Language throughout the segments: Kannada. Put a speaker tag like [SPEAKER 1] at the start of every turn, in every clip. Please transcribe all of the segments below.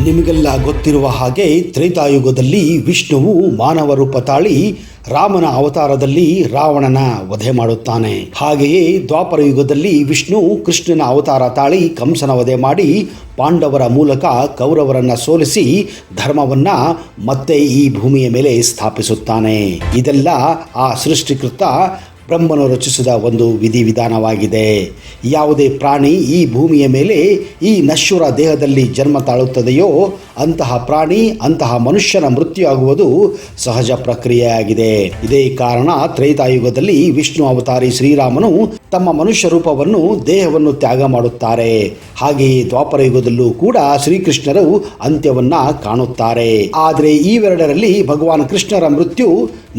[SPEAKER 1] ನಿಮಗೆಲ್ಲ ಗೊತ್ತಿರುವ ಹಾಗೆ ತ್ರೇತಾಯುಗದಲ್ಲಿ ವಿಷ್ಣುವು ಮಾನವ ರೂಪ ತಾಳಿ ರಾಮನ ಅವತಾರದಲ್ಲಿ ರಾವಣನ ವಧೆ ಮಾಡುತ್ತಾನೆ. ಹಾಗೆಯೇ ದ್ವಾಪರ ಯುಗದಲ್ಲಿ ವಿಷ್ಣು ಕೃಷ್ಣನ ಅವತಾರ ತಾಳಿ ಕಂಸನ ವಧೆ ಮಾಡಿ ಪಾಂಡವರ ಮೂಲಕ ಕೌರವರನ್ನ ಸೋಲಿಸಿ ಧರ್ಮವನ್ನ ಮತ್ತೆ ಈ ಭೂಮಿಯ ಮೇಲೆ ಸ್ಥಾಪಿಸುತ್ತಾನೆ. ಇದೆಲ್ಲ ಆ ಸೃಷ್ಟಿಕೃತ ಬ್ರಹ್ಮನು ರಚಿಸಿದ ಒಂದು ವಿಧಿವಿಧಾನವಾಗಿದೆ. ಯಾವುದೇ ಪ್ರಾಣಿ ಈ ಭೂಮಿಯ ಮೇಲೆ ಈ ನಶ್ವರ ದೇಹದಲ್ಲಿ ಜನ್ಮ ತಾಳುತ್ತದೆಯೋ ಅಂತಹ ಪ್ರಾಣಿ, ಅಂತಹ ಮನುಷ್ಯನ ಮೃತ್ಯು ಆಗುವುದು ಸಹಜ ಪ್ರಕ್ರಿಯೆಯಾಗಿದೆ. ಇದೇ ಕಾರಣ ತ್ರೇತಾಯುಗದಲ್ಲಿ ವಿಷ್ಣು ಅವತಾರಿ ಶ್ರೀರಾಮನು ತಮ್ಮ ಮನುಷ್ಯ ರೂಪವನ್ನು, ದೇಹವನ್ನು ತ್ಯಾಗ ಮಾಡುತ್ತಾರೆ. ಹಾಗೆಯೇ ದ್ವಾಪರ ಯುಗದಲ್ಲೂ ಕೂಡ ಶ್ರೀಕೃಷ್ಣರು ಅಂತ್ಯವನ್ನ ಕಾಣುತ್ತಾರೆ. ಆದರೆ ಇವೆರಡರಲ್ಲಿ ಭಗವಾನ್ ಕೃಷ್ಣರ ಮೃತ್ಯು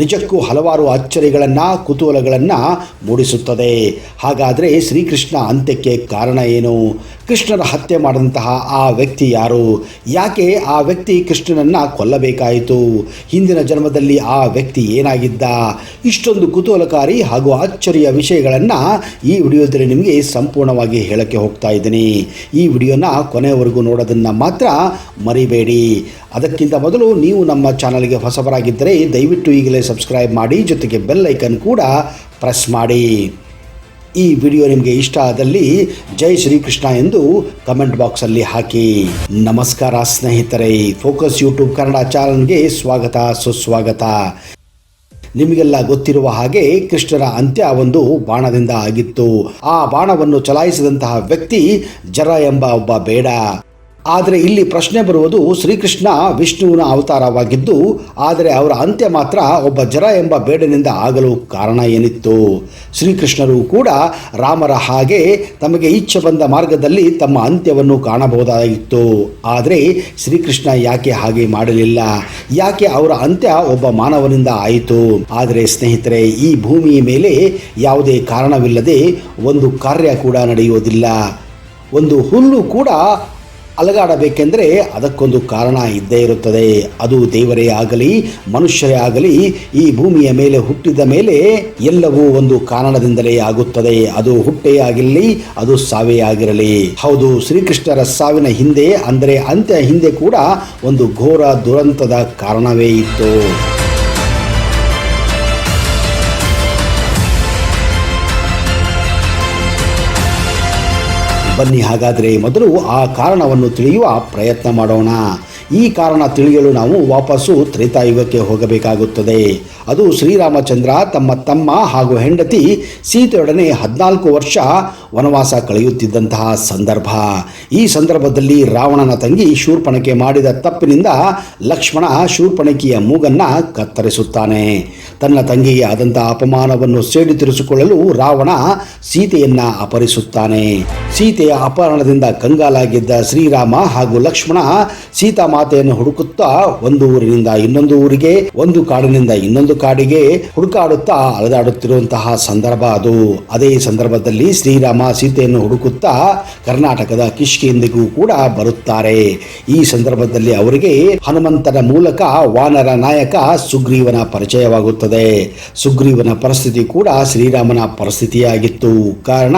[SPEAKER 1] ನಿಜಕ್ಕೂ ಹಲವಾರು ಅಚ್ಚರಿಗಳನ್ನ, ಕುತೂಹಲಗಳನ್ನ ಮೂಡಿಸುತ್ತದೆ. ಹಾಗಾದರೆ ಶ್ರೀಕೃಷ್ಣ ಅಂತ್ಯಕ್ಕೆ ಕಾರಣ ಏನು? ಕೃಷ್ಣರ ಹತ್ಯೆ ಮಾಡಿದಂತಹ ಆ ವ್ಯಕ್ತಿ ಯಾರು? ಯಾಕೆ ಆ ವ್ಯಕ್ತಿ ಕೃಷ್ಣನನ್ನ ಕೊಲ್ಲಬೇಕಾಯಿತು? ಹಿಂದಿನ ಜನ್ಮದಲ್ಲಿ ಆ ವ್ಯಕ್ತಿ ಏನಾಗಿದ್ದ? ಇಷ್ಟೊಂದು ಕುತೂಹಲಕಾರಿ ಹಾಗೂ ಅಚ್ಚರಿಯ ವಿಷಯಗಳನ್ನ ಈ ವಿಡಿಯೋದಲ್ಲಿ ನಿಮಗೆ ಸಂಪೂರ್ಣವಾಗಿ ಹೇಳಕ್ಕೆ ಹೋಗ್ತಾ ಇದ್ದೀನಿ. ಈ ವಿಡಿಯೋನ ಕೊನೆಯವರೆಗೂ ನೋಡೋದನ್ನ ಮಾತ್ರ ಮರಿಬೇಡಿ. ಅದಕ್ಕಿಂತ ಮೊದಲು ನೀವು ನಮ್ಮ ಚಾನಲ್ಗೆ ಹೊಸಬರಾಗಿದ್ದರೆ ದಯವಿಟ್ಟು ಈಗಲೇ ಸಬ್ಸ್ಕ್ರೈಬ್ ಮಾಡಿ, ಜೊತೆಗೆ ಬೆಲ್ ಐಕನ್ ಕೂಡ ಪ್ರೆಸ್ ಮಾಡಿ. ಈ ವಿಡಿಯೋ ನಿಮಗೆ ಇಷ್ಟ ಆದಲ್ಲಿ ಜೈ ಶ್ರೀಕೃಷ್ಣ ಎಂದು ಕಮೆಂಟ್ ಬಾಕ್ಸಲ್ಲಿ ಹಾಕಿ. ನಮಸ್ಕಾರ ಸ್ನೇಹಿತರೆ, ಫೋಕಸ್ ಯೂಟ್ಯೂಬ್ ಕನ್ನಡ ಚಾನಲ್ಗೆ ಸ್ವಾಗತ, ಸುಸ್ವಾಗತ. ನಿಮಗೆಲ್ಲ ಗೊತ್ತಿರುವ ಹಾಗೆ ಕೃಷ್ಣರ ಅಂತ್ಯ ಒಂದು ಬಾಣದಿಂದ ಆಗಿತ್ತು. ಆ ಬಾಣವನ್ನು ಚಲಾಯಿಸಿದಂತಹ ವ್ಯಕ್ತಿ ಜರ ಎಂಬ ಒಬ್ಬ ಬೇಡ. ಆದರೆ ಇಲ್ಲಿ ಪ್ರಶ್ನೆ ಬರುವುದು, ಶ್ರೀಕೃಷ್ಣ ವಿಷ್ಣುವಿನ ಅವತಾರವಾಗಿದ್ದು, ಆದರೆ ಅವರ ಅಂತ್ಯ ಮಾತ್ರ ಒಬ್ಬ ಜರ ಎಂಬ ಬೇಡನಿಂದ ಆಗಲು ಕಾರಣ ಏನಿತ್ತು? ಶ್ರೀಕೃಷ್ಣರು ಕೂಡ ರಾಮರ ಹಾಗೆ ತಮಗೆ ಇಚ್ಛೆ ಬಂದ ಮಾರ್ಗದಲ್ಲಿ ತಮ್ಮ ಅಂತ್ಯವನ್ನು ಕಾಣಬಹುದಾಗಿತ್ತು. ಆದರೆ ಶ್ರೀಕೃಷ್ಣ ಯಾಕೆ ಹಾಗೆ ಮಾಡಲಿಲ್ಲ? ಯಾಕೆ ಅವರ ಅಂತ್ಯ ಒಬ್ಬ ಮಾನವನಿಂದ ಆಯಿತು? ಆದರೆ ಸ್ನೇಹಿತರೆ, ಈ ಭೂಮಿಯ ಮೇಲೆ ಯಾವುದೇ ಕಾರಣವಿಲ್ಲದೆ ಒಂದು ಕಾರ್ಯ ಕೂಡ ನಡೆಯುವುದಿಲ್ಲ. ಒಂದು ಹುಲ್ಲು ಕೂಡ ಅಲಗಾಡಬೇಕೆಂದರೆ ಅದಕ್ಕೊಂದು ಕಾರಣ ಇದ್ದೇ ಇರುತ್ತದೆ. ಅದು ದೇವರೇ ಆಗಲಿ, ಮನುಷ್ಯರೇ ಆಗಲಿ, ಈ ಭೂಮಿಯ ಮೇಲೆ ಹುಟ್ಟಿದ ಮೇಲೆ ಎಲ್ಲವೂ ಒಂದು ಕಾರಣದಿಂದಲೇ ಆಗುತ್ತದೆ. ಅದು ಹುಟ್ಟೇ ಆಗಿರಲಿ, ಅದು ಸಾವೇ ಆಗಿರಲಿ. ಹೌದು, ಶ್ರೀಕೃಷ್ಣರ ಸಾವಿನ ಹಿಂದೆ, ಅಂದರೆ ಅಂತ್ಯ ಹಿಂದೆ ಕೂಡ ಒಂದು ಘೋರ ದುರಂತದ ಕಾರಣವೇ ಇತ್ತು. ಬನ್ನಿ ಹಾಗಾದರೆ ಮೊದಲು ಆ ಕಾರಣವನ್ನು ತಿಳಿಯುವ ಪ್ರಯತ್ನ ಮಾಡೋಣ. ಈ ಕಾರಣ ತಿಳಿಯಲು ನಾವು ವಾಪಸ್ಸು ತ್ರೇತಾಯುಗಕ್ಕೆ ಹೋಗಬೇಕಾಗುತ್ತದೆ. ಅದು ಶ್ರೀರಾಮಚಂದ್ರ ತಮ್ಮ ತಮ್ಮ ಹಾಗೂ ಹೆಂಡತಿ ಸೀತೆಯೊಡನೆ 14 ವರ್ಷ ವನವಾಸ ಕಳೆಯುತ್ತಿದ್ದಂತಹ ಸಂದರ್ಭ. ಈ ಸಂದರ್ಭದಲ್ಲಿ ರಾವಣನ ತಂಗಿ ಶೂರ್ಪಣಖಿ ಮಾಡಿದ ತಪ್ಪಿನಿಂದ ಲಕ್ಷ್ಮಣ ಶೂರ್ಪಣಖಿಯ ಮೂಗನ್ನ ಕತ್ತರಿಸುತ್ತಾನೆ. ತನ್ನ ತಂಗಿಗೆ ಆದಂತಹ ಅಪಮಾನವನ್ನು ಸೇಡಿ ತೀರಿಸಿಕೊಳ್ಳಲು ರಾವಣ ಸೀತೆಯನ್ನ ಅಪಹರಿಸುತ್ತಾನೆ. ಸೀತೆಯ ಅಪಹರಣದಿಂದ ಕಂಗಾಲಾಗಿದ್ದ ಶ್ರೀರಾಮ ಹಾಗೂ ಲಕ್ಷ್ಮಣ ಸೀತಾಮಾತೆಯನ್ನು ಹುಡುಕುತ್ತಾ ಒಂದು ಊರಿನಿಂದ ಇನ್ನೊಂದು ಊರಿಗೆ, ಒಂದು ಕಾಡಿನಿಂದ ಇನ್ನೊಂದು ಕಾಡಿಗೆ ಹುಡುಕಾಡುತ್ತಾ ಅಲೆದಾಡುತ್ತಿರುವಂತಹ ಸಂದರ್ಭ ಅದು. ಅದೇ ಸಂದರ್ಭದಲ್ಲಿ ಶ್ರೀರಾಮ ಸೀತೆಯನ್ನು ಹುಡುಕುತ್ತಾ ಕರ್ನಾಟಕದ ಕಿಷ್ಕಿಂದಿಗೂ ಕೂಡ ಬರುತ್ತಾರೆ. ಈ ಸಂದರ್ಭದಲ್ಲಿ ಅವರಿಗೆ ಹನುಮಂತನ ಮೂಲಕ ವಾನರ ನಾಯಕ ಸುಗ್ರೀವನ ಪರಿಚಯವಾಗುತ್ತದೆ. ಸುಗ್ರೀವನ ಪರಿಸ್ಥಿತಿ ಕೂಡ ಶ್ರೀರಾಮನ ಪರಿಸ್ಥಿತಿಯಾಗಿತ್ತು. ಕಾರಣ,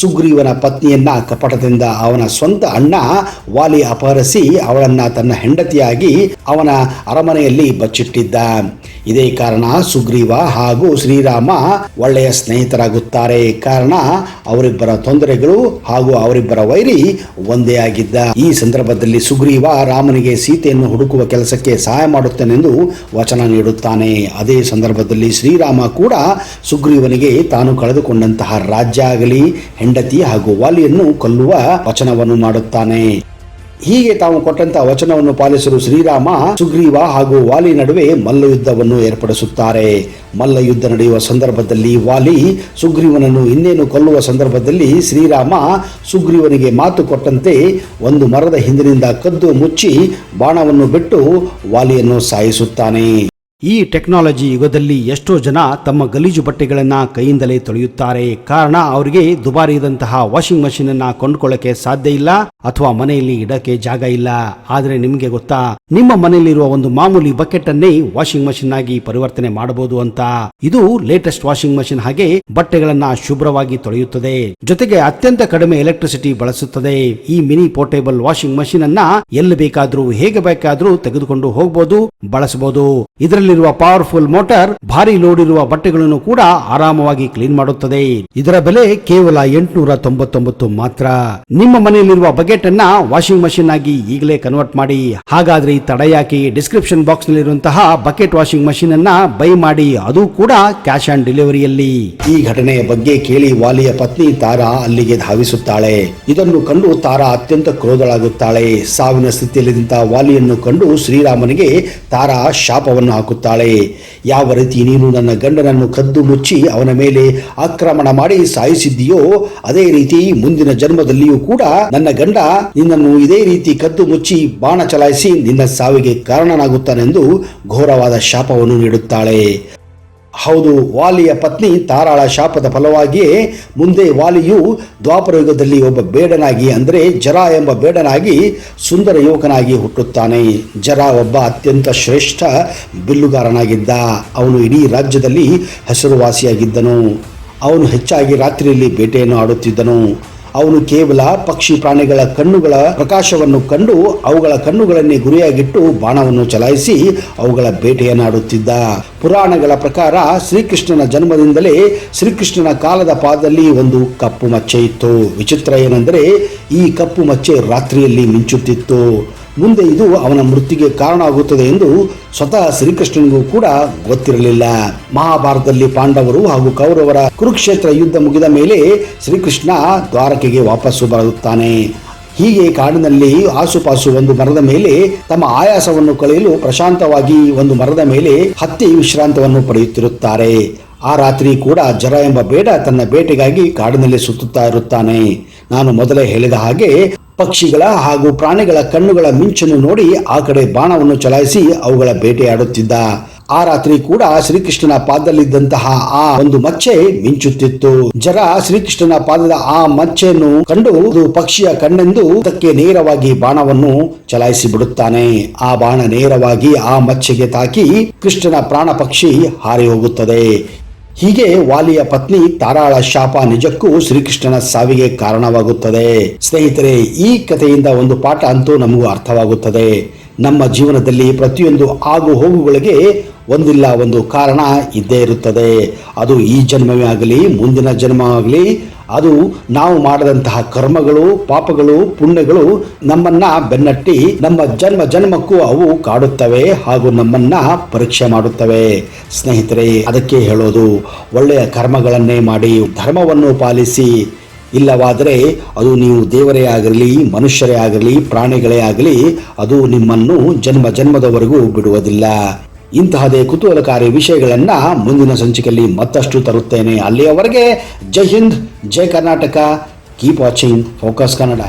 [SPEAKER 1] ಸುಗ್ರೀವನ ಪತ್ನಿಯನ್ನ ಕಪಟದಿಂದ ಅವನ ಸ್ವಂತ ಅಣ್ಣ ವಾಲಿ ಅಪಹರಿಸಿ ಅವಳನ್ನ ತನ್ನ ಹೆಂಡತಿಯಾಗಿ ಅವನ ಅರಮನೆಯಲ್ಲಿ ಬಚ್ಚಿಟ್ಟಿದ್ದ. ಇದೇ ಕಾರಣ ಸುಗ್ರೀವ ಹಾಗೂ ಶ್ರೀರಾಮ ಒಳ್ಳೆಯ ಸ್ನೇಹಿತರಾಗುತ್ತಾರೆ. ಕಾರಣ ಅವರಿಬ್ಬರ ತೊಂದರೆಗಳು ಹಾಗೂ ಅವರಿಬ್ಬರ ವೈರಿ ಒಂದೇ ಆಗಿದ್ದ. ಈ ಸಂದರ್ಭದಲ್ಲಿ ಸುಗ್ರೀವ ರಾಮನಿಗೆ ಸೀತೆಯನ್ನು ಹುಡುಕುವ ಕೆಲಸಕ್ಕೆ ಸಹಾಯ ಮಾಡುತ್ತೇನೆಂದು ವಚನ ನೀಡುತ್ತಾನೆ. ಅದೇ ಸಂದರ್ಭದಲ್ಲಿ ಶ್ರೀರಾಮ ಕೂಡ ಸುಗ್ರೀವನಿಗೆ ತಾನು ಕಳೆದುಕೊಂಡಂತಹ ರಾಜ್ಯ ಆಗಲಿ, ಹೆಂಡತಿ ಹಾಗೂ ವಾಲಿಯನ್ನು ಕೊಲ್ಲುವ ವಚನವನ್ನು ಮಾಡುತ್ತಾನೆ. ಹೀಗೆ ತಾವು ಕೊಟ್ಟಂತಹ ವಚನವನ್ನು ಪಾಲಿಸಲು ಶ್ರೀರಾಮ ಸುಗ್ರೀವ ಹಾಗೂ ವಾಲಿ ನಡುವೆ ಮಲ್ಲಯುದ್ಧವನ್ನು ಏರ್ಪಡಿಸುತ್ತಾರೆ. ಮಲ್ಲಯುದ್ಧ ನಡೆಯುವ ಸಂದರ್ಭದಲ್ಲಿ ವಾಲಿ ಸುಗ್ರೀವನನ್ನು ಇನ್ನೇನು ಕೊಲ್ಲುವ ಸಂದರ್ಭದಲ್ಲಿ ಶ್ರೀರಾಮ ಸುಗ್ರೀವನಿಗೆ ಮಾತು ಕೊಟ್ಟಂತೆ ಒಂದು ಮರದ ಹಿಂದಿನಿಂದ ಕದ್ದು ಮುಚ್ಚಿ ಬಾಣವನ್ನು ಬಿಟ್ಟು ವಾಲಿಯನ್ನು ಸಾಯಿಸುತ್ತಾನೆ. ಈ ಟೆಕ್ನಾಲಜಿ ಯುಗದಲ್ಲಿ ಎಷ್ಟೋ ಜನ ತಮ್ಮ ಗಲೀಜು ಬಟ್ಟೆಗಳನ್ನ ಕೈಯಿಂದಲೇ ತೊಳೆಯುತ್ತಾರೆ. ಕಾರಣ ಅವರಿಗೆ ದುಬಾರಿಯಾದಂತಹ ವಾಷಿಂಗ್ ಮಷೀನ್ ಅನ್ನ ಕೊಂಡ್ಕೊಳ್ಳಕ್ಕೆ ಸಾಧ್ಯ ಇಲ್ಲ ಅಥವಾ ಮನೆಯಲ್ಲಿ ಇಡಕ್ಕೆ ಜಾಗ ಇಲ್ಲ. ಆದ್ರೆ ನಿಮ್ಗೆ ಗೊತ್ತಾ, ನಿಮ್ಮ ಮನೆಯಲ್ಲಿರುವ ಒಂದು ಮಾಮೂಲಿ ಬಕೆಟ್ ಅನ್ನೇ ವಾಷಿಂಗ್ ಮಷೀನ್ ಆಗಿ ಪರಿವರ್ತನೆ ಮಾಡಬಹುದು ಅಂತ. ಇದು ಲೇಟೆಸ್ಟ್ ವಾಷಿಂಗ್ ಮಷೀನ್ ಹಾಗೆ ಬಟ್ಟೆಗಳನ್ನ ಶುಭ್ರವಾಗಿ ತೊಳೆಯುತ್ತದೆ, ಜೊತೆಗೆ ಅತ್ಯಂತ ಕಡಿಮೆ ಎಲೆಕ್ಟ್ರಿಸಿಟಿ ಬಳಸುತ್ತದೆ. ಈ ಮಿನಿ ಪೋರ್ಟೇಬಲ್ ವಾಷಿಂಗ್ ಮಷೀನ್ ಅನ್ನ ಎಲ್ಲಿ ಬೇಕಾದ್ರೂ ಹೇಗೆ ಬೇಕಾದ್ರೂ ತೆಗೆದುಕೊಂಡು ಹೋಗಬಹುದು, ಬಳಸಬಹುದು. ಇದರಲ್ಲಿರುವ ಪವರ್ಫುಲ್ ಮೋಟಾರ್ ಭಾರಿ ಲೋಡ್ ಇರುವ ಬಟ್ಟೆಗಳನ್ನು ಕೂಡ ಆರಾಮವಾಗಿ ಕ್ಲೀನ್ ಮಾಡುತ್ತದೆ. ಇದರ ಬೆಲೆ ಕೇವಲ 899 ಮಾತ್ರ. ನಿಮ್ಮ ಮನೆಯಲ್ಲಿರುವ ಬಕೆಟ್ ಅನ್ನ ವಾಷಿಂಗ್ ಮಷೀನ್ ಆಗಿ ಈಗಲೇ ಕನ್ವರ್ಟ್ ಮಾಡಿ. ಹಾಗಾದ್ರೆ ತಡ ಯಾಕೆ, ಡಿಸ್ಕ್ರಿಪ್ಷನ್ ಬಾಕ್ಸ್ ನಲ್ಲಿರುವಂತಹ ಬಕೆಟ್ ವಾಷಿಂಗ್ ಮಷೀನ್ ಅನ್ನ ಬೈ ಮಾಡಿ, ಅದು ಕೂಡ ಕ್ಯಾಶ್ ಆನ್ ಡೆಲಿವರಿಯಲ್ಲಿ. ಈ ಘಟನೆಯ ಬಗ್ಗೆ ಕೇಳಿ ವಾಲಿಯ ಪತ್ನಿ ತಾರಾ ಅಲ್ಲಿಗೆ ಧಾವಿಸುತ್ತಾಳೆ. ಇದನ್ನು ಕಂಡು ತಾರಾ ಅತ್ಯಂತ ಕ್ರೋಧಳಾಗುತ್ತಾಳೆ. ಸಾವಿನ ಸ್ಥಿತಿಯಲ್ಲಿದ್ದಂತಹ ವಾಲಿಯನ್ನು ಕಂಡು ಶ್ರೀರಾಮನಿಗೆ ತಾರಾ ಶಾಪವನ್ನು ಹಾಕುತ್ತಾಳೆ. ಯಾವ ರೀತಿ ನೀನು ನನ್ನ ಗಂಡನನ್ನು ಕದ್ದು ಮುಚ್ಚಿ ಅವನ ಮೇಲೆ ಆಕ್ರಮಣ ಮಾಡಿ ಸಾಯಿಸಿದ್ದೀಯೋ, ಅದೇ ರೀತಿ ಮುಂದಿನ ಜನ್ಮದಲ್ಲಿಯೂ ಕೂಡ ನನ್ನ ಗಂಡ ನಿನ್ನನ್ನು ಇದೇ ರೀತಿ ಕದ್ದು ಮುಚ್ಚಿ ಬಾಣ ಚಲಾಯಿಸಿ ನಿನ್ನ ಸಾವಿಗೆ ಕಾರಣನಾಗುತ್ತಾನೆಂದು ಘೋರವಾದ ಶಾಪವನ್ನು ನೀಡುತ್ತಾಳೆ. ಹೌದು, ವಾಲಿಯ ಪತ್ನಿ ತಾರಾಳ ಶಾಪದ ಫಲವಾಗಿಯೇ ಮುಂದೆ ವಾಲಿಯು ದ್ವಾಪರ ಯುಗದಲ್ಲಿ ಒಬ್ಬ ಬೇಡನಾಗಿ, ಅಂದರೆ ಜರ ಎಂಬ ಬೇಡನಾಗಿ ಸುಂದರ ಯುವಕನಾಗಿ ಹುಟ್ಟುತ್ತಾನೆ. ಜರ ಒಬ್ಬ ಅತ್ಯಂತ ಶ್ರೇಷ್ಠ ಬಿಲ್ಲುಗಾರನಾಗಿದ್ದ. ಅವನು ಇಡೀ ರಾಜ್ಯದಲ್ಲಿ ಹೆಸರುವಾಸಿಯಾಗಿದ್ದನು. ಅವನು ಹೆಚ್ಚಾಗಿ ರಾತ್ರಿಯಲ್ಲಿ ಬೇಟೆಯನ್ನು ಆಡುತ್ತಿದ್ದನು. ಅವನು ಕೇವಲ ಪಕ್ಷಿ ಪ್ರಾಣಿಗಳ ಕಣ್ಣುಗಳ ಪ್ರಕಾಶವನ್ನು ಕಂಡು ಅವುಗಳ ಕಣ್ಣುಗಳನ್ನೇ ಗುರಿಯಾಗಿಟ್ಟು ಬಾಣವನ್ನು ಚಲಾಯಿಸಿ ಅವುಗಳ ಬೇಟೆಯನ್ನಾಡುತ್ತಿದ್ದ. ಪುರಾಣಗಳ ಪ್ರಕಾರ ಶ್ರೀಕೃಷ್ಣನ ಜನ್ಮದಿಂದಲೇ ಶ್ರೀಕೃಷ್ಣನ ಕಾಲದ ಪಾದದಲ್ಲಿ ಒಂದು ಕಪ್ಪು ಮಚ್ಚೆ ಇತ್ತು. ವಿಚಿತ್ರ ಏನೆಂದರೆ ಈ ಕಪ್ಪು ಮಚ್ಚೆ ರಾತ್ರಿಯಲ್ಲಿ ಮಿಂಚುತ್ತಿತ್ತು. ಮುಂದೆ ಇದು ಅವನ ಮೃತ್ಯುಗೆ ಕಾರಣ ಆಗುತ್ತದೆ ಎಂದು ಸ್ವತಃ ಶ್ರೀಕೃಷ್ಣನಿಗೂ ಕೂಡ ಗೊತ್ತಿರಲಿಲ್ಲ. ಮಹಾಭಾರತದಲ್ಲಿ ಪಾಂಡವರು ಹಾಗೂ ಕೌರವರ ಕುರುಕ್ಷೇತ್ರ ಯುದ್ಧ ಮುಗಿದ ಮೇಲೆ ಶ್ರೀಕೃಷ್ಣ ದ್ವಾರಕೆಗೆ ವಾಪಸ್ಸು ಬರುತ್ತಾನೆ. ಹೀಗೆ ಕಾಡಿನಲ್ಲಿ ಆಸುಪಾಸು ಒಂದು ಮರದ ಮೇಲೆ ತಮ್ಮ ಆಯಾಸವನ್ನು ಕಳೆಯಲು ಪ್ರಶಾಂತವಾಗಿ ಒಂದು ಮರದ ಮೇಲೆ ಹತ್ತಿ ವಿಶ್ರಾಂತವನ್ನು ಪಡೆಯುತ್ತಿರುತ್ತಾರೆ. ಆ ರಾತ್ರಿ ಕೂಡ ಜರ ಎಂಬ ಬೇಡ ತನ್ನ ಬೇಟೆಗಾಗಿ ಕಾಡಿನಲ್ಲಿ ಸುತ್ತುತ್ತಾ ಇರುತ್ತಾನೆ. ನಾನು ಮೊದಲೇ ಹೇಳಿದ ಹಾಗೆ ಪಕ್ಷಿಗಳ ಹಾಗೂ ಪ್ರಾಣಿಗಳ ಕಣ್ಣುಗಳ ಮಿಂಚನ್ನು ನೋಡಿ ಆ ಕಡೆ ಬಾಣವನ್ನು ಚಲಾಯಿಸಿ ಅವುಗಳ ಬೇಟೆಯಾಡುತ್ತಿದ್ದ. ಆ ರಾತ್ರಿ ಕೂಡ ಶ್ರೀಕೃಷ್ಣನ ಪಾದದಲ್ಲಿದ್ದಂತಹ ಆ ಒಂದು ಮಚ್ಚೆ ಮಿಂಚುತ್ತಿತ್ತು. ಜರ ಶ್ರೀಕೃಷ್ಣನ ಪಾದದ ಆ ಮಚ್ಚೆಯನ್ನು ಕಂಡು ಅದು ಪಕ್ಷಿಯ ಕಣ್ಣೆಂದು ಅದಕ್ಕೆ ನೇರವಾಗಿ ಬಾಣವನ್ನು ಚಲಾಯಿಸಿ ಬಿಡುತ್ತಾನೆ. ಆ ಬಾಣ ನೇರವಾಗಿ ಆ ಮಚ್ಚೆಗೆ ತಾಕಿ ಕೃಷ್ಣನ ಪ್ರಾಣ ಪಕ್ಷಿ ಹಾರಿ ಹೋಗುತ್ತದೆ. ಹೀಗೆ ವಾಲಿಯ ಪತ್ನಿ ತಾರಾಳ ಶಾಪ ನಿಜಕ್ಕೂ ಶ್ರೀಕೃಷ್ಣನ ಸಾವಿಗೆ ಕಾರಣವಾಗುತ್ತದೆ. ಸ್ನೇಹಿತರೆ, ಈ ಕಥೆಯಿಂದ ಒಂದು ಪಾಠ ಅಂತೂ ನಮಗೂ ಅರ್ಥವಾಗುತ್ತದೆ. ನಮ್ಮ ಜೀವನದಲ್ಲಿ ಪ್ರತಿಯೊಂದು ಆಗು ಹೋಗುಗಳಿಗೆ ಒಂದಿಲ್ಲ ಒಂದು ಕಾರಣ ಇದ್ದೇ ಇರುತ್ತದೆ. ಅದು ಈ ಜನ್ಮವೇ ಆಗಲಿ ಮುಂದಿನ ಜನ್ಮ ಆಗಲಿ, ಅದು ನಾವು ಮಾಡದಂತಹ ಕರ್ಮಗಳು, ಪಾಪಗಳು, ಪುಣ್ಯಗಳು ನಮ್ಮನ್ನ ಬೆನ್ನಟ್ಟಿ ನಮ್ಮ ಜನ್ಮ ಜನ್ಮಕ್ಕೂ ಅವು ಕಾಡುತ್ತವೆ ಹಾಗೂ ನಮ್ಮನ್ನ ಪರೀಕ್ಷೆ ಮಾಡುತ್ತವೆ. ಸ್ನೇಹಿತರೆ, ಅದಕ್ಕೆ ಹೇಳೋದು, ಒಳ್ಳೆಯ ಕರ್ಮಗಳನ್ನೇ ಮಾಡಿ ಧರ್ಮವನ್ನು ಪಾಲಿಸಿ. ಇಲ್ಲವಾದರೆ ಅದು ನೀವು ದೇವರೇ ಆಗಿರಲಿ, ಮನುಷ್ಯರೇ ಆಗಿರಲಿ, ಪ್ರಾಣಿಗಳೇ ಆಗಲಿ, ಅದು ನಿಮ್ಮನ್ನು ಜನ್ಮ ಜನ್ಮದವರೆಗೂ ಬಿಡುವುದಿಲ್ಲ. ಇಂತಹದೇ ಕುತೂಹಲಕಾರಿ ವಿಷಯಗಳನ್ನು ಮುಂದಿನ ಸಂಚಿಕೆಯಲ್ಲಿ ಮತ್ತಷ್ಟು ತರುತ್ತೇನೆ. ಅಲ್ಲಿಯವರೆಗೆ ಜೈ ಹಿಂದ್, ಜೈ Karnataka. Keep watching Focus Kannada.